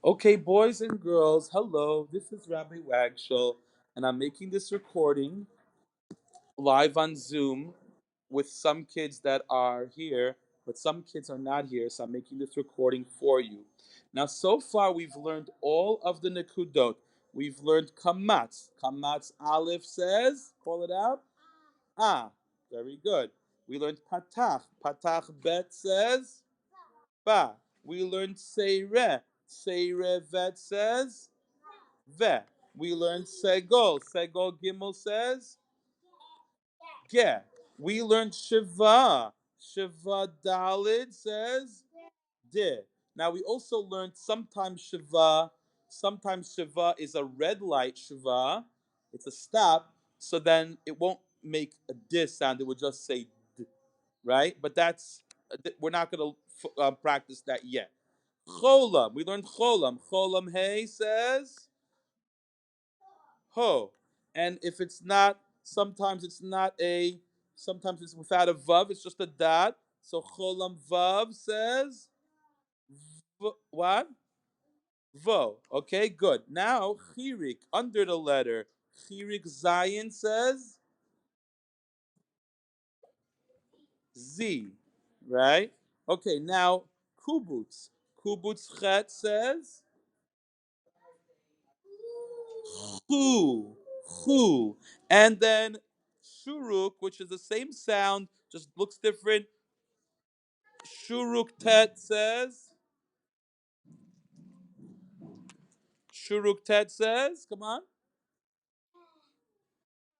Okay, boys and girls, hello. This is Rabbi Wagshul, and I'm making this recording live on Zoom with some kids that are here, but some kids are not here, so I'm making this recording for you. Now, so far, we've learned all of the Nekudot. We've learned Kamatz. Kamatz Aleph says, call it out. Ah, very good. We learned Patach. Patach Bet says, Ba. We learned Seireh. Seireh Vet says, Ve. We learned Segol. Segol Gimel says Ge. We learned Shiva. Shiva Dalid says Di. Now we also learned sometimes Shiva is a red light Shiva. It's a stop, so then it won't make a Di sound. It will just say D, right? But we're not going to practice that yet. Cholam. We learned Cholam. Cholam Hey says ho. And if it's not, sometimes it's without a vav, it's just a dot. So cholam vav says what? Vo. Okay, good. Now chirik under the letter. Chirik zayin says z. Right? Okay, now kubutz. Kubutz chet says Hu, hu. And then shuruk, which is the same sound, just looks different. Shuruk tet says, come on,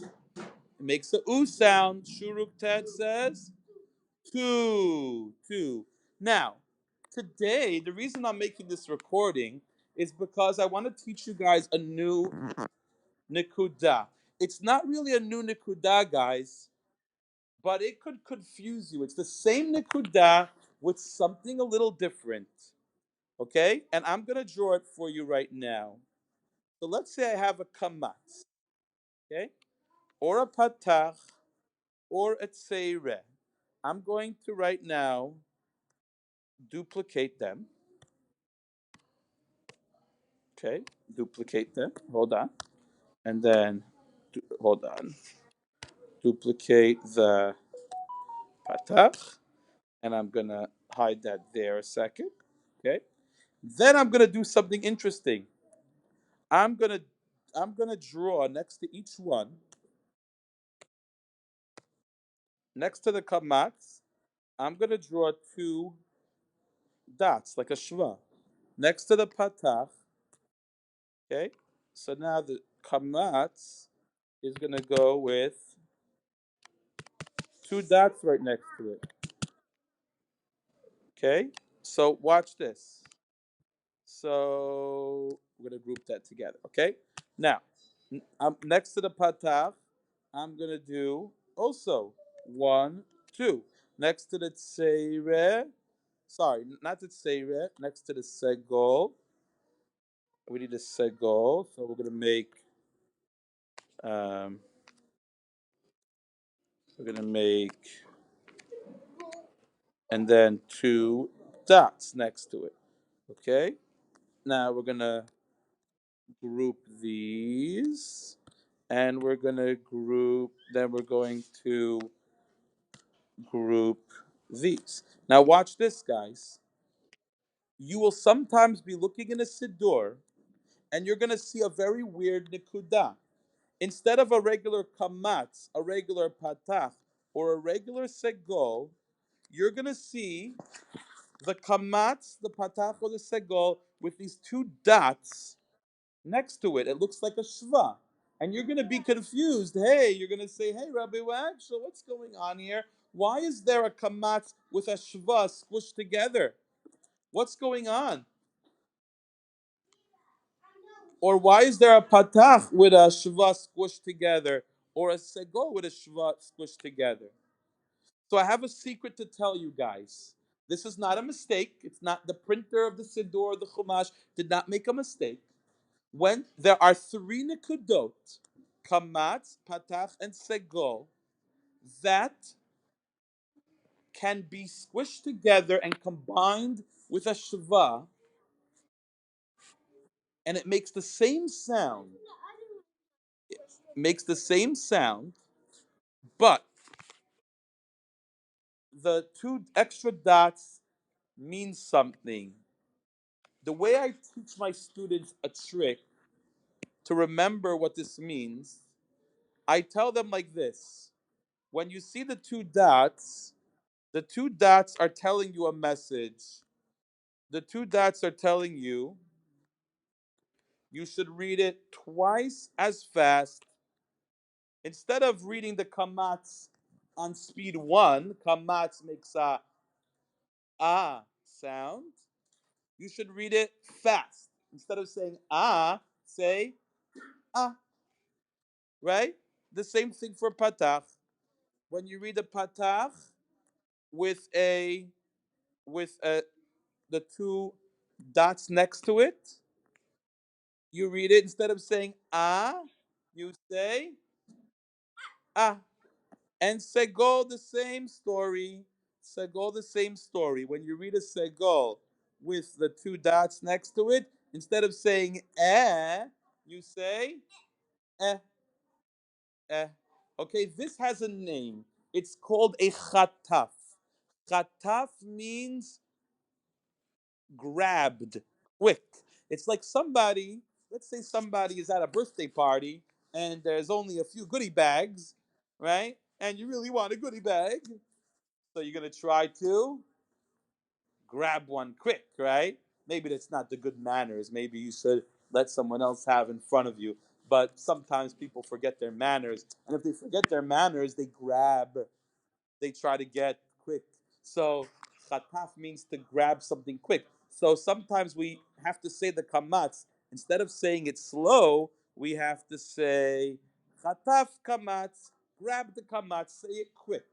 it makes a oo sound. Shuruk tet says, two, two. Now, today, the reason I'm making this recording is because I want to teach you guys a new nikuda. It's not really a new nikuda, guys, but it could confuse you. It's the same nikuda with something a little different. Okay? And I'm going to draw it for you right now. So let's say I have a kamatz, okay? Or a patach, or a tseire. I'm going to right now duplicate them. Okay? Duplicate them. Hold on. And then, hold on. Duplicate the patach. And I'm going to hide that there a second. Okay? Then I'm going to do something interesting. I'm gonna I'm gonna draw next to each one, next to the kamatz. I'm gonna draw two dots like a shva next to the patach. Okay, so now the kamatz is gonna go with two dots right next to it. Okay, so watch this. So we're gonna group that together. Okay, now next to the patach, I'm gonna do also one, two. Next to the tseire, sorry, not the tseire. Next to the segol, we need a segol. So um, we're gonna make, and then two dots next to it. Okay. Now we're gonna group these, and we're gonna group. Then we're going to group these. Now watch this, guys. You will sometimes be looking in a siddur, and you're gonna see a very weird nikuda. Instead of a regular kamatz, a regular patach, or a regular segol, you're gonna see the kamatz, the patach, or the segol with these two dots next to it. It looks like a shva. And you're gonna be confused. Hey, you're gonna say, hey, Rabbi Wag, so what's going on here? Why is there a kamatz with a shva squished together? What's going on? Or why is there a patach with a shva squished together, or a segol with a shva squished together? So I have a secret to tell you guys. This is not a mistake. It's not the printer of the Siddur, the Chumash did not make a mistake. When there are three nikudot, kamatz, patach, and segol, that can be squished together and combined with a shva, and it makes the same sound. It makes the same sound, but the two extra dots mean something. The way I teach my students a trick to remember what this means, I tell them like this. When you see the two dots are telling you a message. The two dots are telling you you should read it twice as fast. Instead of reading the kamatz on speed one, kamatz makes a ah sound. You should read it fast. Instead of saying ah, say ah, right? The same thing for patach. When you read a patach with a with a the two dots next to it, you read it instead of saying ah, you say ah. And segol the same story. Segol the same story. When you read a segol with the two dots next to it, instead of saying you say eh, eh. Okay, this has a name. It's called a chataf. Chataf means grabbed, quick. It's like somebody, let's say somebody is at a birthday party and there's only a few goodie bags, right? And you really want a goodie bag. So you're going to try to grab one quick, right? Maybe that's not the good manners. Maybe you should let someone else have in front of you. But sometimes people forget their manners. And if they forget their manners, they grab, they try to get quick. So khataf means to grab something quick. So sometimes we have to say the kamatz. Instead of saying it slow, we have to say khataf kamatz, grab the kamatz, say it quick.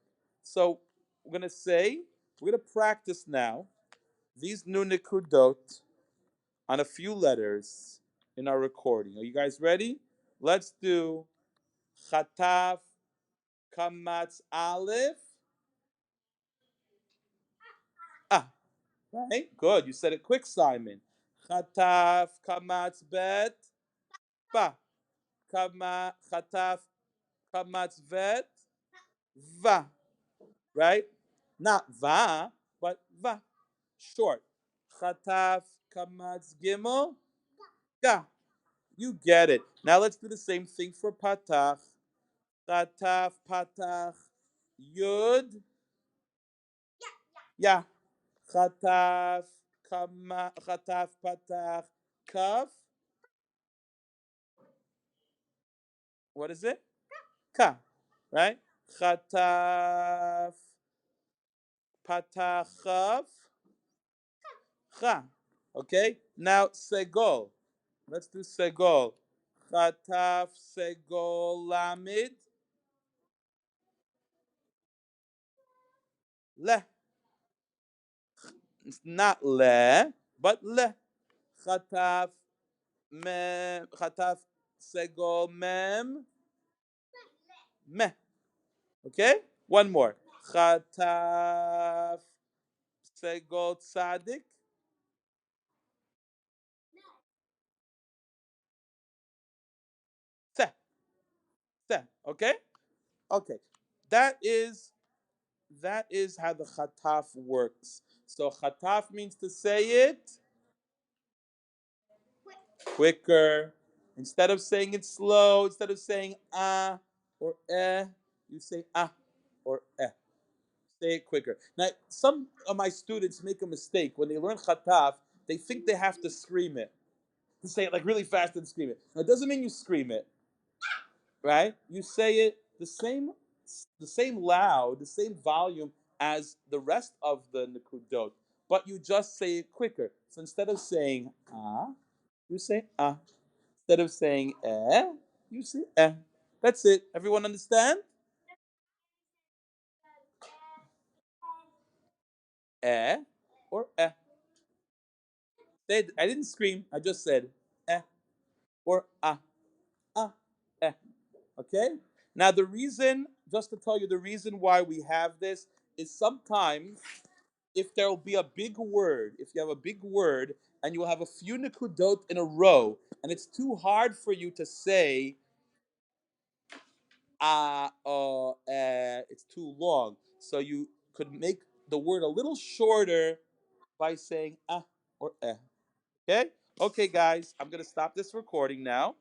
So we're gonna practice now these new nikudot on a few letters in our recording. Are you guys ready? Let's do khataf kamatz aleph. Ah, right? Good. You said it quick, Simon. Chataf kamatz bet ba. Chataf kamatz vet va. Right? Not va, but va. Short. Chataf kamatz gimel ga. You get it. Now let's do the same thing for patach. Chataf patach yud ya. Chataf chataf patach kaf. What is it? Ka, right? Chataf patachav cha. Okay. Now segol. Let's do segol. Chataf segol lamid le. It's not le, but le. Chataf mem. Chataf segol mem me. Okay. One more. Chataf segol tzadik se. Se. Okay. Okay. That is that is how the khataf works. So khataf means to say it quicker. Instead of saying it slow, instead of saying ah or you say ah or eh. Say it quicker. Now, some of my students make a mistake when they learn khataf. They think they have to scream it, to say it like really fast and scream it. Now, it doesn't mean you scream it, right? You say it the same loud, the same volume as the rest of the nikudot, but you just say it quicker. So instead of saying ah, you say ah. Instead of saying you say eh. That's it. Everyone understand? Eh or eh. I didn't scream. I just said eh or ah ah eh. Okay? Now the reason, just to tell you the reason why we have this is sometimes if there will be a big word, if you have a big word and you will have a few nikudot in a row, and it's too hard for you to say it's too long. So you could make the word a little shorter by saying or eh. Okay? Okay, guys, I'm gonna stop this recording now.